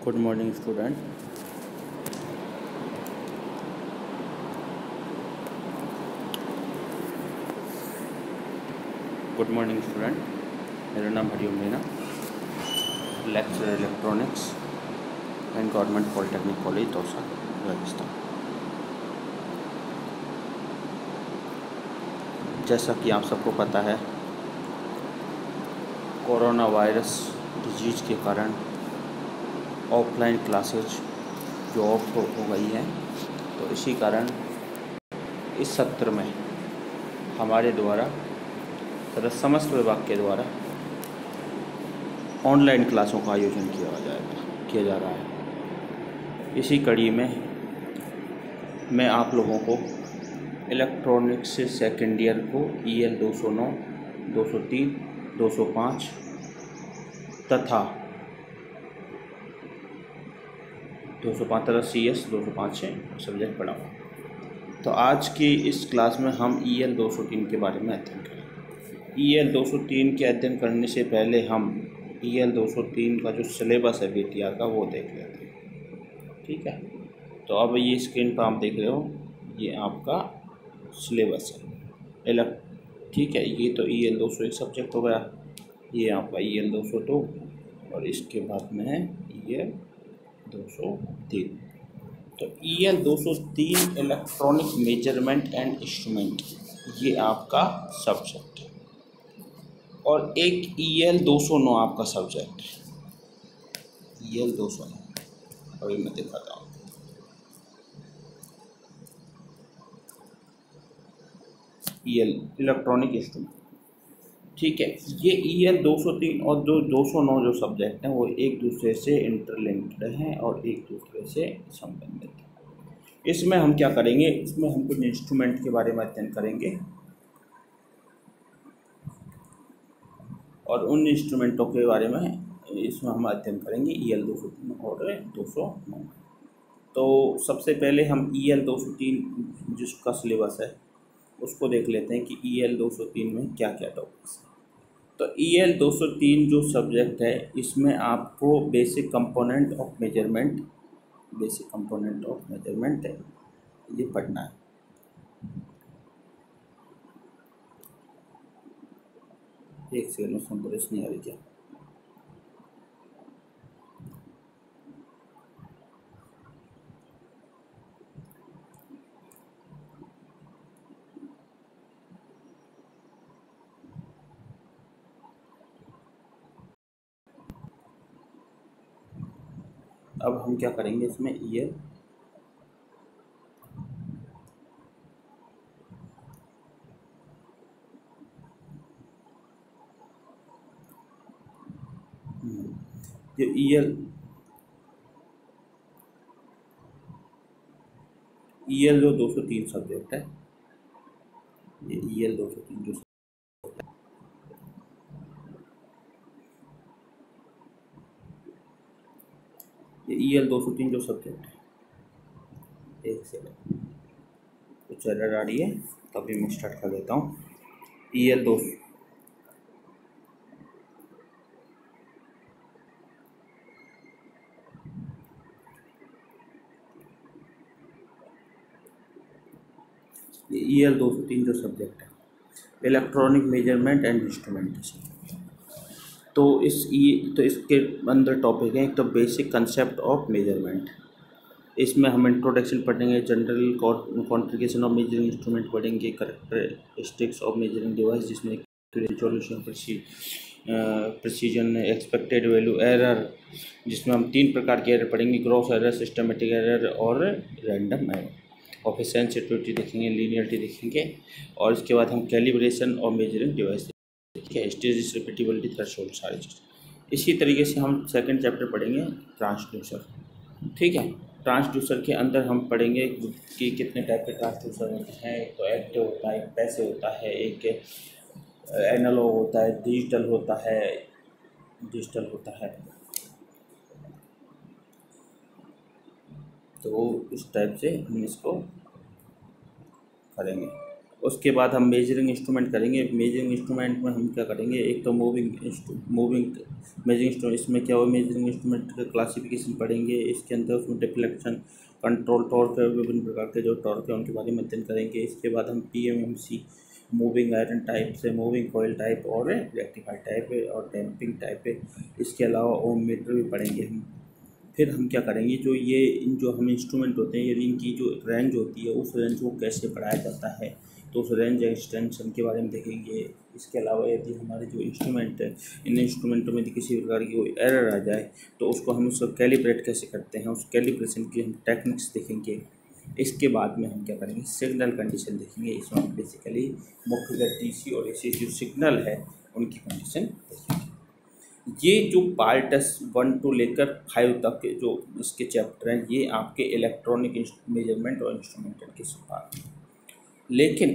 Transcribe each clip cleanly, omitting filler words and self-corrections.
Good morning, student. Good morning student. मेरा नाम Hariom Meena, lecturer electronics and government polytechnic college Dausa, Rajasthan. जैसा कि आप सबको पता है, कोरोना वायरस डिजीज़ के कारण ऑफलाइन क्लासेज जो ऑफ हो गई हैं, तो इसी कारण इस सत्र में हमारे द्वारा तथा समस्त विभाग के द्वारा ऑनलाइन क्लासों का आयोजन किया जा रहा है। इसी कड़ी में मैं आप लोगों को इलेक्ट्रॉनिक्स से सेकेंड ईयर को EL 209, 203, 205 तथा 205 तथा CS 205 से सब्जेक्ट पढ़ाऊँ। तो आज की इस क्लास में हम EL 203 के बारे में अध्ययन करेंगे। EL 203 के अध्ययन करने से पहले हम EL 203 का जो सिलेबस है BTR का वो देख लेते हैं। ठीक है, तो अब ये स्क्रीन पर आप देख रहे हो, ये आपका सिलेबस है। ठीक है, ये तो EL 201 सब्जेक्ट हो गया, ये आपका EL 202 और इसके बाद में है EL 203। तो EL 203 electronic measurement and instrument, ये आपका सब्जेक्ट है। और एक EL 209 आपका सब्जेक्ट है, EL 209 अभी मैं दिखाता हूँ। EL इलेक्ट्रॉनिक इंस्ट्रूमेंट, ठीक है। ये EL 203 और जो 209 जो सब्जेक्ट हैं वो एक दूसरे से इंटरलिंक्ड हैं और एक दूसरे से संबंधित हैं। इसमें हम क्या करेंगे, इसमें हम कुछ इंस्ट्रूमेंट के बारे में अध्ययन करेंगे और उन इंस्ट्रूमेंटों के बारे में इसमें हम अध्ययन करेंगे EL 203 और 209। तो सबसे पहले हम EL 203 जिसका सिलेबस है उसको देख लेते हैं कि EL 203 में क्या क्या टॉपिक्स हैं। तो EL 203 जो सब्जेक्ट है, इसमें आपको बेसिक कंपोनेंट ऑफ मेजरमेंट है, ये पढ़ना है। एक सेकंड में संतुलित नहीं आ रही क्या? अब हम क्या करेंगे इसमें EL जो EL जो 203 सब्जेक्ट है, ये EL 203 जो EL 203 जो सब्जेक्ट है, एक सेकंड कुछ एरर आ रही है, तभी मैं स्टार्ट कर देता हूँ। EL 200 EL 203 जो सब्जेक्ट है इलेक्ट्रॉनिक मेजरमेंट एंड इंस्ट्रूमेंटेशन। तो इसके अंदर टॉपिक है, एक तो बेसिक कंसेप्ट ऑफ मेजरमेंट, इसमें हम इंट्रोडक्शन पढ़ेंगे, general configuration of measuring instrument पढ़ेंगे, कैरेक्टरिस्टिक्स ऑफ मेजरिंग डिवाइस जिसमें resolution, precision, expected value, error, जिसमें हम 3 प्रकार के एरर पढ़ेंगे, ग्रॉस एरर, सिस्टमेटिक एरर और रैंडम एरर। और सेंसिटिविटी देखेंगे, लीनियरिटी देखेंगे, और इसके बाद हम कैलिब्रेशन और मेजरिंग डिवाइस देखेंगे, स्टेजेस, रिपीटेबिलिटी, थ्रेशोल्ड, सारी चीज़। इसी तरीके से हम सेकंड चैप्टर पढ़ेंगे ट्रांसड्यूसर। ठीक है, ट्रांसड्यूसर के अंदर हम पढ़ेंगे कि कितने टाइप के ट्रांसड्यूसर होते हैं। एक तो एक्टिव होता है, एक पैसिव होता है, एक एनालॉग होता है, डिजिटल होता है। तो इस टाइप से हम इसको करेंगे। उसके बाद हम मेजरिंग इंस्ट्रूमेंट करेंगे। मेजरिंग इंस्ट्रूमेंट में हम क्या करेंगे, एक तो मूविंग मेजरिंग इंस्ट्रूमेंट, इसमें क्या हो, मेजरिंग इंस्ट्रूमेंट का क्लासिफिकेशन पढ़ेंगे। इसके अंदर उसमें डिफ्लेक्शन, कंट्रोल टॉर्क, विभिन्न प्रकार के जो टॉर्क है उनके बारे में अध्ययन करेंगे। इसके बाद हम PMMC, मूविंग आयरन टाइप से, मूविंग कॉइल टाइप और रेक्टिफायर टाइप और डैम्पिंग टाइप, इसके अलावा ओम मीटर भी पढ़ेंगे हम। फिर हम क्या करेंगे, जो हम इंस्ट्रूमेंट होते हैं, यदि इनकी जो रेंज होती है उस रेंज को कैसे बढ़ाया जाता है, तो उस रेंज एक्सटेंशन के बारे में देखेंगे। इसके अलावा यदि हमारे जो इंस्ट्रूमेंट है, इन इंस्ट्रूमेंटों में यदि किसी प्रकार की कोई एरर आ जाए तो उसको हम उसको कैलिब्रेट कैसे करते हैं, उस कैलिब्रेशन की हम टेक्निक्स देखेंगे। इसके बाद में हम क्या करेंगे, सिग्नल कंडीशन देखेंगे। इसमें हम बेसिकली मुख्यतः DC और AC जो सिग्नल है उनकी कंडीशन देखेंगे। ये जो पार्ट 1 to लेकर 5 तक के जो इसके चैप्टर हैं, ये आपके इलेक्ट्रॉनिक मेजरमेंट और इंस्ट्रूमेंटेशन के पार्ट हैं। लेकिन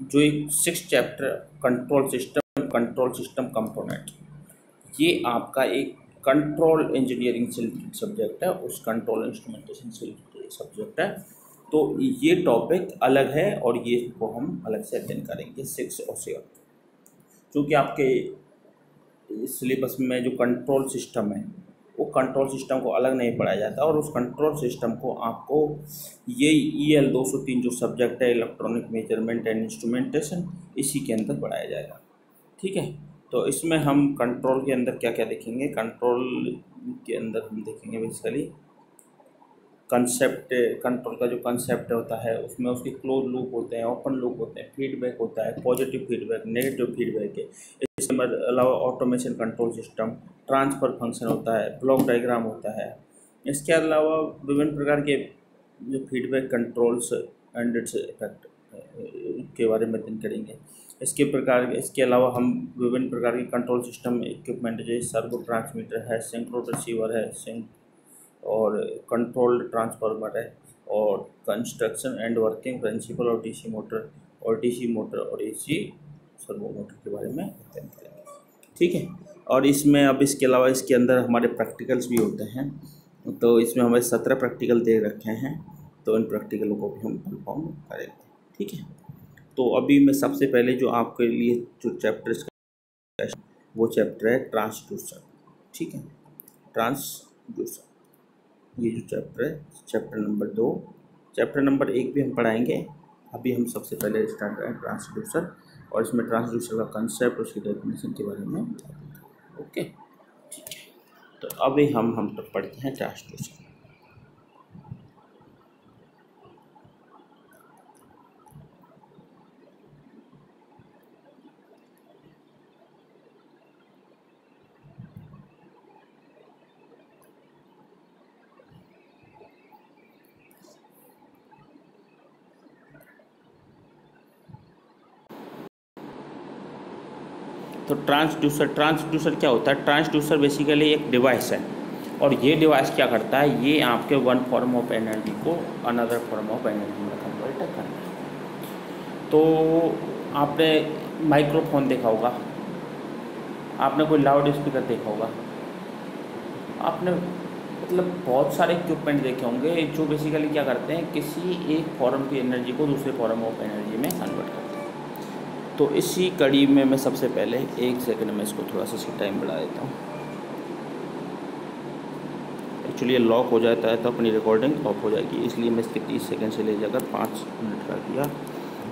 जो एक 6 चैप्टर कंट्रोल सिस्टम कंपोनेंट, ये आपका एक कंट्रोल इंजीनियरिंग से सब्जेक्ट है, उस कंट्रोल इंस्ट्रूमेंटेशन से सब्जेक्ट है। तो ये टॉपिक अलग है और ये को हम अलग से अध्ययन करेंगे 6 और 7, क्योंकि आपके सिलेबस में जो कंट्रोल सिस्टम है वो कंट्रोल सिस्टम को अलग नहीं पढ़ाया जाता, और उस कंट्रोल सिस्टम को आपको ये EL 203 जो सब्जेक्ट है, इलेक्ट्रॉनिक मेजरमेंट एंड इंस्ट्रूमेंटेशन, इसी के अंदर पढ़ाया जाएगा। ठीक है, तो इसमें हम कंट्रोल के अंदर क्या क्या देखेंगे, कंट्रोल के अंदर हम देखेंगे बेसिकली कंसेप्ट, कंट्रोल का जो कंसेप्ट होता है उसमें उसके क्लोज लूप होते हैं, ओपन लूप होते हैं, फीडबैक होता है, पॉजिटिव फीडबैक, नेगेटिव फीडबैक है। इसके अलावा automation control system, transfer function होता है, ब्लॉक डायग्राम होता है। इसके अलावा विभिन्न प्रकार के जो feedback controls and its effect के बारे में अध्ययन करेंगे। इसके अलावा हम विभिन्न प्रकार के कंट्रोल सिस्टम इक्विपमेंट जैसे सर्वो ट्रांसमीटर है, सिंक्रो रिसीवर है, और कंट्रोल ट्रांसफार्मर है, और construction and working principle of DC motor और AC सर्वो मोटर के बारे में अध्ययन करेंगे। ठीक है, और इसमें अब इसके अलावा इसके अंदर हमारे प्रैक्टिकल्स भी होते हैं, तो इसमें हमारे 17 प्रैक्टिकल दे रखे हैं, तो इन प्रैक्टिकलों को भी हम परफॉर्म करेंगे। ठीक है, तो अभी मैं सबसे पहले जो आपके लिए जो चैप्टर वो चैप्टर है ट्रांसड्यूसर। ठीक है, ट्रांसड्यूसर ये जो चैप्टर है, चैप्टर नंबर 2, चैप्टर नंबर 1 भी हम पढ़ाएंगे। अभी हम सबसे पहले स्टार्ट करें ट्रांसड्यूसर, और इसमें ट्रांसड्यूसर का कंसेप्ट, उसकी डेफिनेशन के बारे में। ओके, ठीक है, तो अभी हम तक पढ़ते हैं ट्रांसड्यूसर। तो ट्रांसड्यूसर क्या होता है, ट्रांसड्यूसर बेसिकली एक डिवाइस है, और ये डिवाइस क्या करता है, ये आपके वन फॉर्म ऑफ एनर्जी को अनदर फॉर्म ऑफ एनर्जी में कन्वर्ट करता है। तो आपने माइक्रोफोन देखा होगा, आपने कोई लाउड स्पीकर देखा होगा, आपने मतलब बहुत सारे इक्विपमेंट देखे होंगे जो बेसिकली क्या करते हैं, किसी एक फॉर्म की एनर्जी को दूसरे फॉर्म ऑफ एनर्जी में कन्वर्ट करते हैं। तो इसी कड़ी में मैं सबसे पहले 1 सेकंड में इसको थोड़ा सा टाइम बढ़ा देता हूँ। एक्चुअली ये लॉक हो जाता है तो अपनी रिकॉर्डिंग ऑफ हो जाएगी, इसलिए मैं इसके 30 सेकंड से ले जाकर 5 मिनट कर दिया।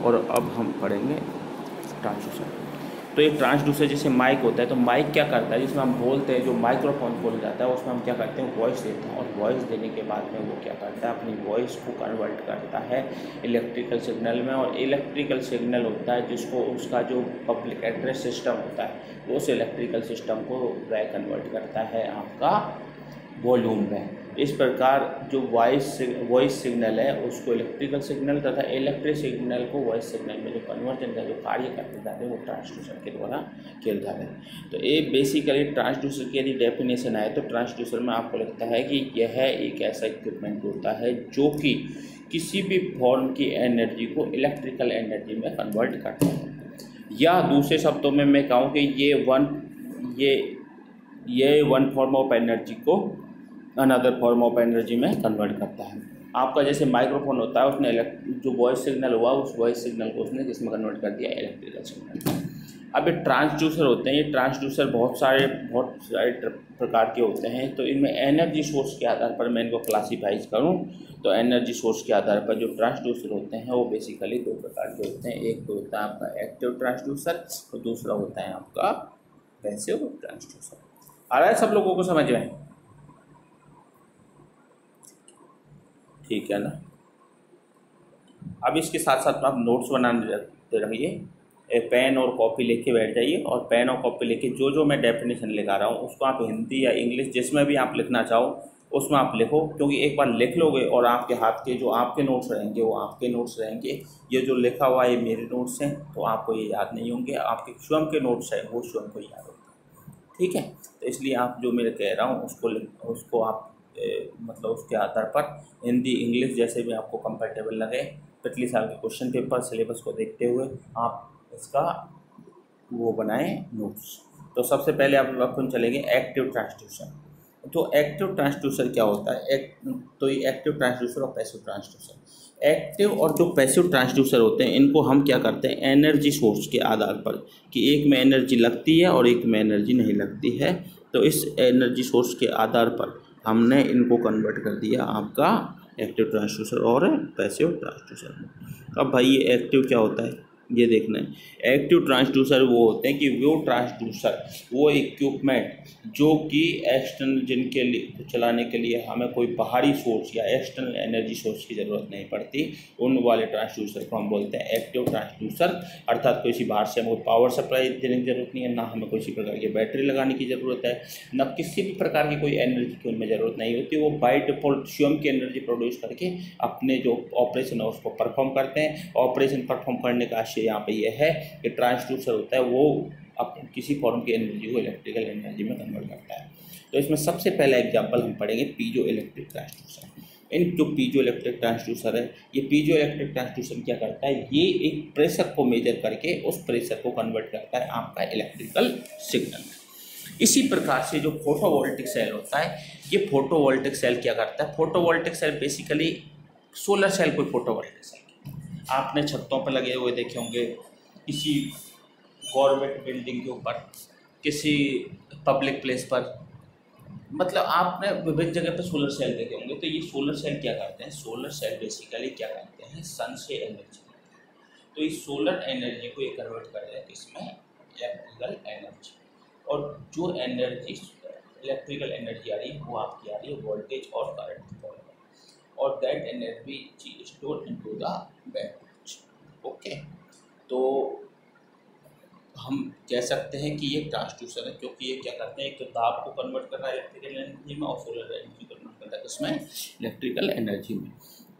और अब हम पढ़ेंगे ट्रांसड्यूसर। तो ये ट्रांसड्यूसर जैसे माइक होता है, तो माइक क्या करता है, जिसमें हम बोलते हैं, जो माइक्रोफोन बोल जाता है, उसमें हम क्या करते हैं, वॉइस देते हैं, और वॉइस देने के बाद में वो क्या करता है, अपनी वॉइस को कन्वर्ट करता है इलेक्ट्रिकल सिग्नल में। और इलेक्ट्रिकल सिग्नल होता है जिसको उसका जो पब्लिक एड्रेस सिस्टम होता है, वो उस इलेक्ट्रिकल सिस्टम को वह कन्वर्ट करता है आपका वॉल्यूम में। इस प्रकार जो वॉइस सिग्नल है उसको इलेक्ट्रिकल सिग्नल तथा इलेक्ट्रिक सिग्नल को वॉइस सिग्नल में जो कन्वर्जन का जो कार्य करते जाते हैं वो ट्रांसड्यूसर के द्वारा किया जाता है। तो ये बेसिकली ट्रांसड्यूसर की यदि डेफिनेशन आए तो ट्रांसड्यूसर में आपको लगता है कि यह एक ऐसा इक्विपमेंट होता है जो कि किसी भी फॉर्म की एनर्जी को इलेक्ट्रिकल एनर्जी में कन्वर्ट करता है, या दूसरे शब्दों में मैं कहूँ कि ये वन फॉर्म ऑफ एनर्जी को अनदर फॉर्म ऑफ एनर्जी में कन्वर्ट करता है। आपका जैसे माइक्रोफोन होता है, उसने जो वॉइस सिग्नल हुआ उस वॉइस सिग्नल को उसने किसमें कन्वर्ट कर दिया, इलेक्ट्रिकल सिग्नल। अब ये ट्रांसड्यूसर होते हैं, ये ट्रांसड्यूसर बहुत सारे प्रकार के होते हैं। तो इनमें एनर्जी सोर्स के आधार पर मैं इनको क्लासीफाइज करूं तो एनर्जी सोर्स के आधार पर जो ट्रांसड्यूसर होते हैं वो बेसिकली दो प्रकार के होते हैं। एक तो होता है आपका एक्टिव ट्रांसड्यूसर और दूसरा होता है आपका पैसिव ट्रांसड्यूसर। आ रहा है सब लोगों को समझ में? ठीक है ना। अब इसके साथ साथ आप नोट्स बनाने रहिए, पेन और कॉपी लेके बैठ जाइए और पेन और कॉपी लेके जो मैं डेफिनेशन लिखा रहा हूँ उसको आप हिंदी या इंग्लिश जिसमें भी आप लिखना चाहो उसमें आप लिखो, क्योंकि एक बार लिख लोगे और आपके हाथ के जो आपके नोट्स रहेंगे वो आपके नोट्स रहेंगे। ये जो लिखा हुआ है ये मेरे नोट्स हैं, तो आपको ये याद नहीं होंगे, आपके स्वयं के नोट्स हैं वो स्वयं को याद होंगे। ठीक है, तो इसलिए आप जो मैं कह रहा हूँ उसको आप मतलब उसके आधार पर हिंदी इंग्लिश जैसे भी आपको कंफर्टेबल लगे, पिछले साल के क्वेश्चन पेपर सिलेबस को देखते हुए आप इसका वो बनाएं नोट्स। तो सबसे पहले आप अपन चलेंगे एक्टिव ट्रांसड्यूसर। तो एक्टिव ट्रांसड्यूसर क्या होता है? तो ये एक्टिव ट्रांसड्यूसर और पैसिव ट्रांसड्यूसर। एक्टिव और जो पैसिव ट्रांसड्यूसर होते हैं इनको हम क्या करते हैं, एनर्जी सोर्स के आधार पर कि एक में एनर्जी लगती है और एक में एनर्जी नहीं लगती है, तो इस एनर्जी सोर्स के आधार पर हमने इनको कन्वर्ट कर दिया आपका एक्टिव ट्रांसड्यूसर और पैसिव ट्रांसड्यूसर में। अब भाई ये एक्टिव क्या होता है ये देखना है। एक्टिव ट्रांसड्यूसर वो होते हैं कि वो ट्रांसड्यूसर, वो इक्विपमेंट जो कि एक्सटर्नल जिनके लिए चलाने के लिए हमें कोई बाहरी सोर्स या एक्सटर्नल एनर्जी सोर्स की ज़रूरत नहीं पड़ती, उन वाले ट्रांसड्यूसर को हम बोलते हैं एक्टिव ट्रांसड्यूसर। अर्थात किसी बाहर से हमें पावर सप्लाई देने की ज़रूरत नहीं है, ना हमें किसी प्रकार की बैटरी लगाने की ज़रूरत है, ना किसी भी प्रकार की कोई एनर्जी की उनमें ज़रूरत नहीं होती। वो बाय डिफॉल्ट स्वयं की एनर्जी प्रोड्यूस करके अपने जो ऑपरेशन है उसको परफॉर्म करते हैं। ऑपरेशन परफॉर्म करने का आशय यहाँ पे ये है कि ट्रांसड्यूसर होता है वो अपने किसी फॉर्म की एनर्जी को इलेक्ट्रिकल एनर्जी में कन्वर्ट करता है। तो इसमें सबसे पहला एग्जांपल हम पढ़ेंगे पीजो इलेक्ट्रिक ट्रांसड्यूसर। इन जो पीजो इलेक्ट्रिक ट्रांसड्यूसर है, ये पीजो इलेक्ट्रिक ट्रांसड्यूसर क्या करता है, ये एक प्रेशर को मेजर करके उस प्रेशर को कन्वर्ट करता है आपका इलेक्ट्रिकल सिग्नल में। इसी प्रकार से जो फोटोवोल्टिक सेल होता है, ये फोटोवोल्टिक सेल क्या करता है, photovoltaic cell basically solar cell कोई फोटोवोल्टिक सेल आपने छतों पर लगे हुए देखे होंगे, किसी गवर्नमेंट बिल्डिंग के ऊपर, किसी पब्लिक प्लेस पर, मतलब आपने विभिन्न जगह पर सोलर सेल देखे होंगे। तो ये सोलर सेल क्या करते हैं, सोलर सेल बेसिकली क्या करते हैं, सन से एनर्जी, तो इस सोलर एनर्जी को ये कन्वर्ट कर रहे हैं किसमें, इलेक्ट्रिकल एनर्जी। और जो एनर्जी इलेक्ट्रिकल एनर्जी आ रही है वो आपकी आ रही है वोल्टेज और करंट की फॉर्म में, और that energy is stored into the battery. Okay, तो हम कह सकते हैं कि ये ट्रांसड्यूसर है, क्योंकि ये क्या करते हैं, एक तो दाब को कन्वर्ट कर रहा है इलेक्ट्रिकल एनर्जी में और सोलर एनर्जी कन्वर्ट कर रहा है इसमें इलेक्ट्रिकल एनर्जी में,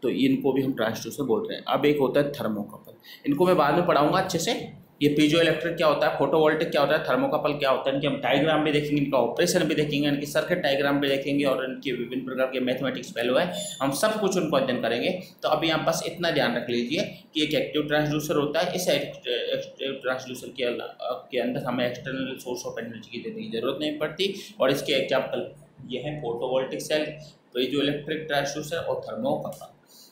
तो इनको भी हम ट्रांसड्यूसर बोल रहे हैं। अब एक होता है थर्मोकपल, इनको मैं बाद में पढ़ाऊंगा अच्छे से। ये पीजो इलेक्ट्रिक क्या होता है, फोटोवोल्टिक क्या होता है, थर्मोकपल क्या होता है, इनके हम डायग्राम भी देखेंगे, इनका ऑपरेशन भी देखेंगे, इनकी सर्किट डायग्राम भी देखेंगे और इनके विभिन्न प्रकार के मैथमेटिक्स वैल्यू है, हम सब कुछ उनको अध्ययन करेंगे। तो अभी यहाँ बस इतना ध्यान रख लीजिए कि एक एक्टिव ट्रांसड्यूसर होता है, इस एक्टिव ट्रांसड्यूसर के अंदर हमें एक्सटर्नल सोर्स ऑफ एनर्जी की देने की जरूरत नहीं पड़ती, और इसके एग्जाम्पल ये हैं photovoltaic cell, piezo electric transducer और थर्मोकपल।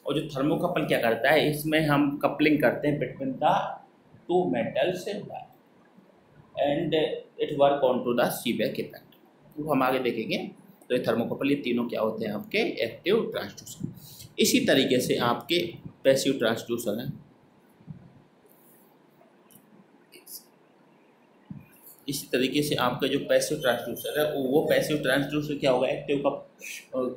और जो थर्मोकपल क्या करता है, इसमें हम कपलिंग करते हैं between the two metals and it work on to the Seebeck effect, वो हम आगे देखेंगे। तो ये थर्मोकपल, ये तीनों क्या होते हैं आपके एक्टिव ट्रांसड्यूसर। इसी तरीके से आपके पैसिव ट्रांसड्यूसर हैं, इसी तरीके से आपका जो पैसिव ट्रांसड्यूसर है वो पैसिव ट्रांसड्यूसर क्या होगा, एक्टिव का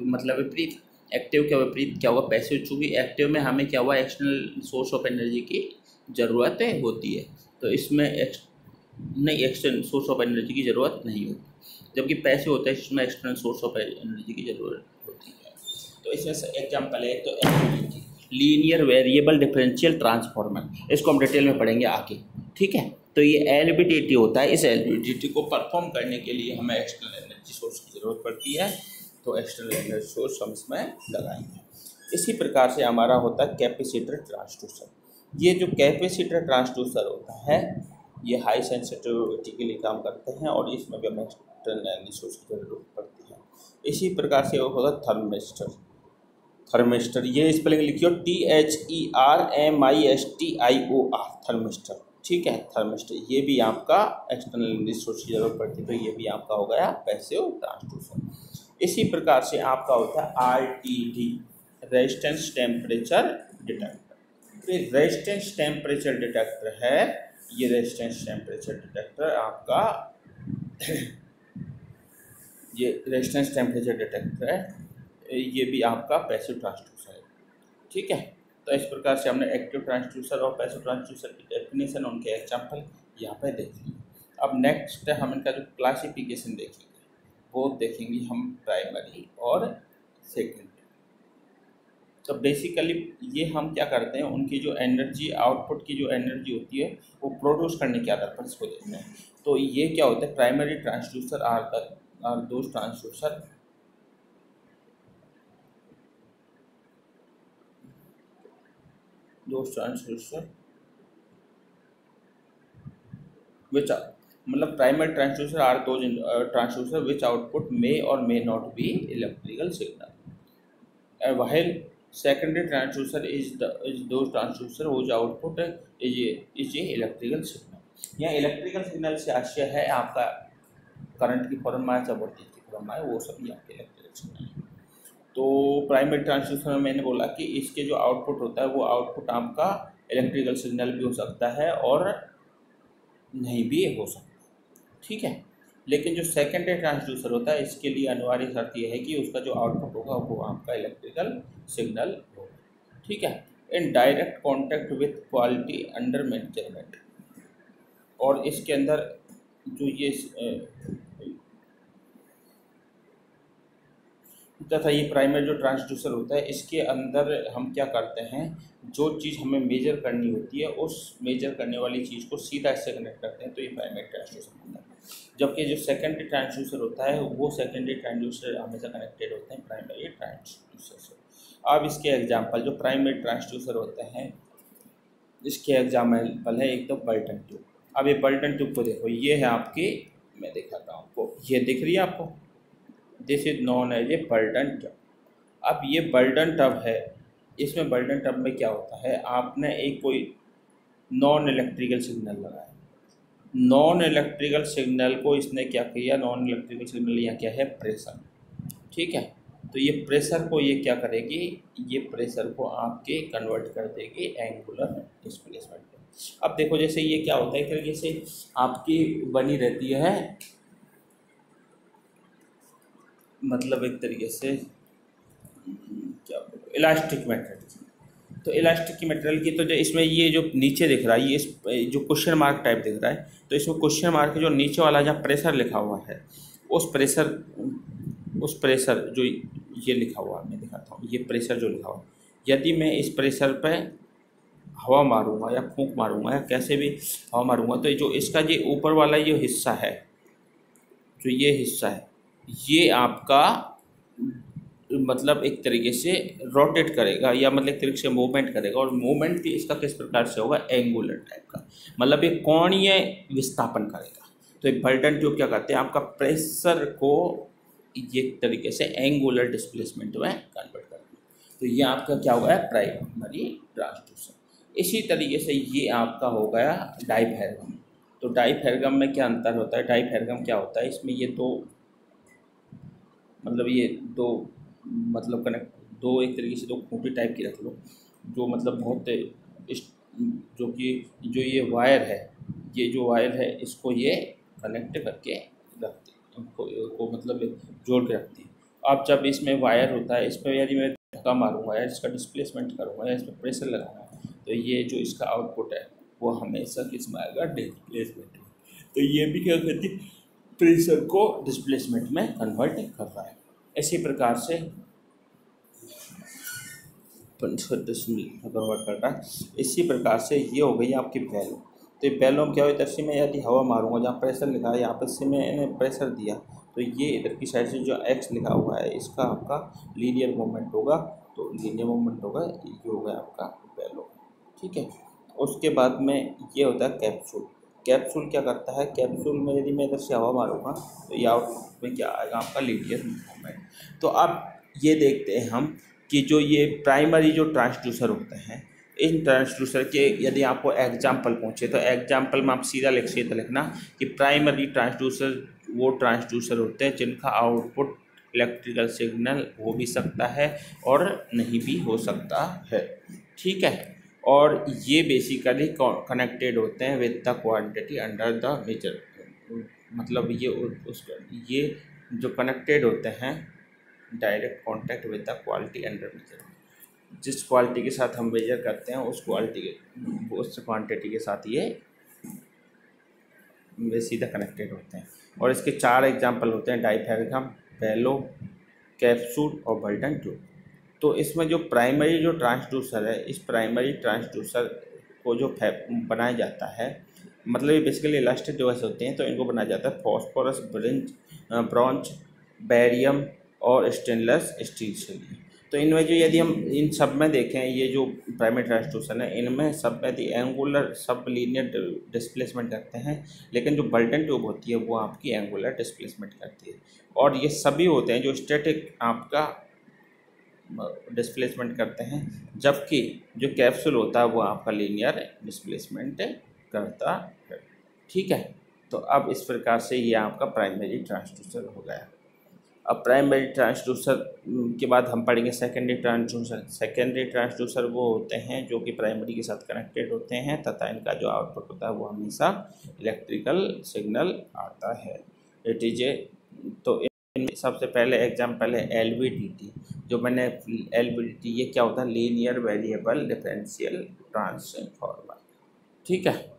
मतलब विपरीत, एक्टिव के विपरीत क्या होगा पैसिव। चूँकि एक्टिव में हमें क्या हुआ, एक्सटर्नल सोर्स ऑफ एनर्जी की ज़रूरत होती है, तो इसमें एक्सटर्नल सोर्स ऑफ एनर्जी की ज़रूरत नहीं होती, जबकि पैसिव होता है इसमें एक्सटर्नल सोर्स ऑफ एनर्जी की ज़रूरत होती है। तो इसमें एग्जाम्पल है तो लीनियर वेरिएबल डिफरेंशियल ट्रांसफार्मर, इसको हम डिटेल में पढ़ेंगे आगे, ठीक है। तो ये एलवीडीटी होता है, इस एलवीडीटी को परफॉर्म करने के लिए हमें एक्सटर्नल एनर्जी सोर्स की ज़रूरत पड़ती है, तो एक्सटर्नल एनर्जी सोर्स हम इसमें लगाएंगे। इसी प्रकार से हमारा होता है कैपेसिटर ट्रांसड्यूसर। ये जो कैपेसिटर ट्रांसड्यूसर होता है ये हाई सेंसिटिविटी के लिए काम करते हैं और इसमें भी हमें एक्सटर्नल एनर्जी सोर्स की जरूरत पड़ती है। इसी प्रकार से होता है थर्मिस्टर। थर्मिस्टर, ये स्पेलिंग लिखियो THERMISTIOR, थर्मिस्टर। ठीक है, थर्मिस्टर ये भी आपका एक्सटर्नल इंग्लिश सोची जरूरत पड़ती है, तो ये भी आपका हो गया पैसिव ट्रांसड्यूसर। इसी प्रकार से आपका होता है RTD, रेजिस्टेंस टेम्परेचर डिटेक्टर। ये रेजिस्टेंस टेम्परेचर डिटेक्टर है, ये रेजिस्टेंस टेम्परेचर डिटेक्टर आपका ये रेजिस्टेंस टेम्परेचर डिटेक्टर है, ये भी आपका पैसिव ट्रांसड्यूसर है। ठीक है, तो इस प्रकार से हमने एक्टिव ट्रांसड्यूसर और पैसिव ट्रांसड्यूसर की डेफिनेशन, उनके एग्जांपल यहाँ पे देख लिए। अब नेक्स्ट हम इनका जो क्लासिफिकेशन देखेंगे वो देखेंगे हम प्राइमरी और सेकेंडरी। तो बेसिकली ये हम क्या करते हैं, उनकी जो एनर्जी, आउटपुट की जो एनर्जी होती है वो प्रोड्यूस करने के आधार पर इसको देखते हैं। तो ये क्या होता है, primary transducer are those transducer which मतलब primary transducer are those transducer which output may और may not be electrical signal, while secondary transducer is those transducer whose output is a electrical signal। यहाँ electrical signal से आशय है आपका current की form में या वोल्टेज की फॉर्म में, वो सभी आपके इलेक्ट्रिकल सिग्नल है। तो प्राइमरी ट्रांसड्यूसर में मैंने बोला कि इसके जो आउटपुट होता है वो आउटपुट आपका इलेक्ट्रिकल सिग्नल भी हो सकता है और नहीं भी हो सकता। ठीक है, लेकिन जो सेकेंडरी ट्रांसड्यूसर होता है इसके लिए अनिवार्य शर्त यह है कि उसका जो आउटपुट होगा वो आपका इलेक्ट्रिकल सिग्नल होगा। ठीक है, in direct contact with quality under measurement, और इसके अंदर जो ये तथा ये प्राइमरी जो ट्रांसड्यूसर होता है इसके अंदर हम क्या करते हैं, जो चीज़ हमें मेजर करनी होती है उस मेजर करने वाली चीज़ को सीधा इससे कनेक्ट करते हैं, तो ये प्राइमरी ट्रांसड्यूसर होता है। जबकि जो सेकेंडरी ट्रांसड्यूसर होता है वो सेकेंडरी ट्रांसड्यूसर हमेशा कनेक्टेड होते हैं प्राइमरी ट्रांसड्यूसर से। अब इसके एग्जांपल जो प्राइमरी ट्रांसड्यूसर होते हैं इसके एग्जाम्पल है एक तो बल्टन ट्यूब। अब ये बल्टन ट्यूब को देखो, ये है आपकी, मैं दिखाता हूँ आपको, ये दिख रही है आपको, this is known as a Bourdon tube. अब ये बल्टन टब है, इसमें बल्टन टब में क्या होता है, आपने एक कोई नॉन इलेक्ट्रिकल सिग्नल लगाया, नॉन इलेक्ट्रिकल सिग्नल को इसने क्या किया, नॉन इलेक्ट्रिकल सिग्नल यहाँ क्या है, प्रेशर। ठीक है, तो ये प्रेशर को ये क्या करेगी, ये प्रेशर को आपके कन्वर्ट कर देगी एंगुलर डिस्प्लेसमेंट में। अब देखो जैसे ये क्या होता है, एक तरीके से आपकी बनी रहती है, मतलब एक तरीके से क्या इलास्टिक मटेरियल। तो इलास्टिक की मटेरियल की तो जो इसमें ये जो नीचे दिख रहा है, ये इस जो क्वेश्चन मार्क टाइप दिख रहा है, तो इसमें क्वेश्चन मार्क जो नीचे वाला जहाँ प्रेशर लिखा हुआ है उस प्रेशर जो ये लिखा हुआ है, मैं दिखाता हूँ, ये प्रेशर जो लिखा हुआ है, यदि मैं इस प्रेशर पे हवा मारूंगा या फूंक मारूंगा या कैसे भी हवा मारूंगा, तो जो इसका ये ऊपर वाला ये हिस्सा है, जो ये हिस्सा है, ये आपका मतलब एक तरीके से रोटेट करेगा या मतलब एक तरीके से मूवमेंट करेगा, और मूवमेंट भी इसका किस प्रकार से होगा, एंगुलर टाइप का, मतलब ये कोणीय विस्थापन करेगा। तो एक बल्टन ट्यूब क्या करते हैं, आपका प्रेशर को ये तरीके से एंगुलर डिस्प्लेसमेंट में कन्वर्ट करते हैं। तो ये आपका क्या हो गया, प्राइमरी ट्रांसड्यूसर। इसी तरीके से ये आपका हो गया डाइफेरगम। तो डाइफेरगम में क्या अंतर होता है, डाइफेरगम क्या होता है, इसमें ये दो मतलब कनेक्ट दो एक तरीके से दो खूंटी टाइप की रख लो, जो मतलब बहुत जो ये वायर है, ये जो वायर है इसको ये कनेक्ट करके रखती है, को मतलब जोड़ के रखती है। अब जब इसमें वायर होता है, इस पर यदि मैं धक्का मारूंगा या इसका डिस्प्लेसमेंट करूँगा या इस पर प्रेशर लगाऊंगा, तो ये जो इसका आउटपुट है वो हमेशा किस में आएगा, डिस्प्लेसमेंट। तो ये भी क्या करती है, प्रेशर को डिस्प्लेसमेंट में कन्वर्ट कर रहा है। इसी प्रकार से कन्वर्ट करता है। इसी प्रकार से ये हो गई आपकी वैल्यू। तो ये वैल्यू में क्या होता है, इसी में यदि हवा मारूंगा, जहाँ प्रेशर लिखा है यहाँ पर से मैंने प्रेशर दिया, तो ये इधर की साइड से जो एक्स लिखा हुआ है इसका आपका लीनियर मूवमेंट होगा, तो लीनियर मूवमेंट होगा, ये होगा आपका वैल्यू। ठीक है, उसके बाद में ये होता है कैप्सूल। कैप्सूल क्या करता है, कैप्सूल में यदि मैं इधर से हवा मारूंगा तो ये आउटपुट में क्या आएगा, आपका लीनियर मूवमेंट। तो अब ये देखते हैं हम कि जो ये प्राइमरी जो ट्रांसड्यूसर होते हैं, इन ट्रांसड्यूसर के यदि आपको एग्जाम्पल पूछे तो एग्जाम्पल में आप सीधा लिखना कि प्राइमरी ट्रांसड्यूसर वो ट्रांसड्यूसर होते हैं जिनका आउटपुट इलेक्ट्रिकल सिग्नल हो भी सकता है और नहीं भी हो सकता है। ठीक है, और ये बेसिकली कनेक्टेड होते हैं with the quantity under the measure, मतलब ये जो कनेक्टेड होते हैं direct contact with the quality under measure, जिस क्वालिटी के साथ हम मेजर करते हैं उस क्वांटिटी के साथ ये सीधा कनेक्टेड होते हैं। और इसके 4 एग्जांपल होते हैं, डायफ्रागम, बेलो, कैप्सूल और बल्टन ट्यूब। तो इसमें जो प्राइमरी जो ट्रांसड्यूसर है, इस प्राइमरी ट्रांसड्यूसर को जो बनाया जाता है, मतलब ये बेसिकली इलास्टिक डिवाइस होते हैं, तो इनको बनाया जाता है फॉस्फोरस, ब्रॉन्ज, बैरियम और स्टेनलेस स्टील से। तो इनमें जो यदि हम इन सब में देखें, ये जो प्राइमरी ट्रांसड्यूसर है इनमें सब में एंगुलर सब लीनियर डिस्प्लेसमेंट करते हैं, लेकिन जो बल्टन ट्यूब होती है वो आपकी एंगुलर डिस्प्लेसमेंट करती है। और ये सभी होते हैं जो स्टैटिक आपका डिस्प्लेसमेंट करते हैं, जबकि जो कैप्सूल होता है वो आपका लीनियर डिस्प्लेसमेंट करता है। ठीक है, तो अब इस प्रकार से ये आपका प्राइमरी ट्रांसड्यूसर हो गया। अब प्राइमरी ट्रांसड्यूसर के बाद हम पढ़ेंगे सेकेंडरी ट्रांसड्यूसर। सेकेंडरी ट्रांसड्यूसर वो होते हैं जो कि प्राइमरी के साथ कनेक्टेड होते हैं तथा इनका जो आउटपुट होता है वो हमेशा इलेक्ट्रिकल सिग्नल आता है। इट इज ए, तो इनमें सबसे पहले एग्जाम्पल है LVDT। जो मैंने LVDT, ये क्या होता है, लीनियर वेरिएबल डिफरेंशियल ट्रांसफॉर्मर। ठीक है,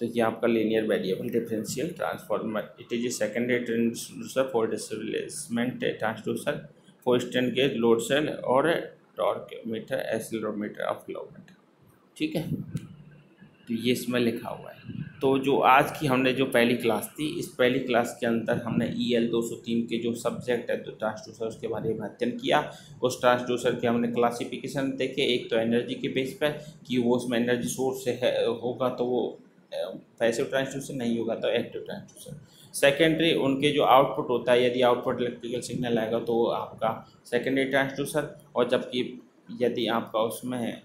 तो ये आपका linear variable differential transformer. It is a secondary transducer for displacement transducer for strain gauge, load cell और torque meter, accelerometer of kilometre. ठीक है, तो ये इसमें लिखा हुआ है। तो जो आज की हमने जो पहली क्लास थी, इस पहली क्लास के अंदर हमने EL 203 के जो सब्जेक्ट है तो ट्रांसड्यूसर उसके बारे में अध्ययन किया। उस ट्रांसड्यूसर के हमने क्लासिफिकेशन देखे, एक तो एनर्जी के बेस पर कि वो उसमें एनर्जी सोर्स है होगा तो वो पैसिव ट्रांसड्यूसर, नहीं होगा तो एक्टिव ट्रांसड्यूसर। सेकेंडरी उनके जो आउटपुट होता है, यदि आउटपुट इलेक्ट्रिकल सिग्नल आएगा तो वो आपका सेकेंडरी ट्रांसड्यूसर, और जबकि यदि आपका उसमें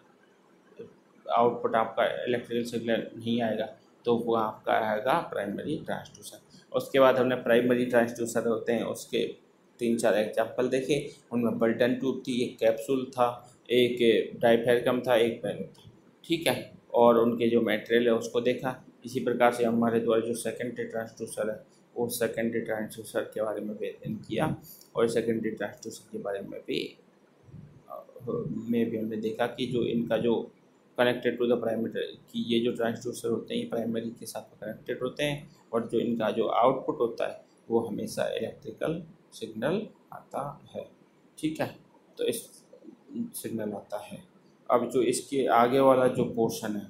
आउटपुट आपका इलेक्ट्रिकल सिग्नल नहीं आएगा तो वो आपका आएगा प्राइमरी ट्रांसड्यूसर। उसके बाद हमने प्राइमरी ट्रांसड्यूसर होते हैं उसके 3-4 एग्जाम्पल देखे। उनमें बल्टन ट्यूब थी, एक कैप्सूल था, एक डायफ्रागम था, एक बेलो था। ठीक है, और उनके जो मटेरियल है उसको देखा। इसी प्रकार से हमारे द्वारा जो सेकेंडरी ट्रांसड्यूसर है वो सेकेंडरी ट्रांसड्यूसर के बारे में भी अध्ययन किया, और सेकेंडरी ट्रांसड्यूसर के बारे में भी हमने देखा कि जो इनका जो कनेक्टेड टू द प्राइमरी, कि ये जो ट्रांसड्यूसर होते हैं ये प्राइमरी के साथ कनेक्टेड होते हैं, और जो इनका जो आउटपुट होता है वो हमेशा इलेक्ट्रिकल सिग्नल आता है। ठीक है, तो इस सिग्नल आता है। अब जो इसके आगे वाला जो पोर्शन है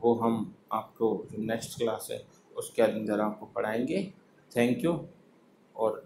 वो हम आपको जो नेक्स्ट क्लास है उसके अंदर आपको पढ़ाएंगे। Thank you. और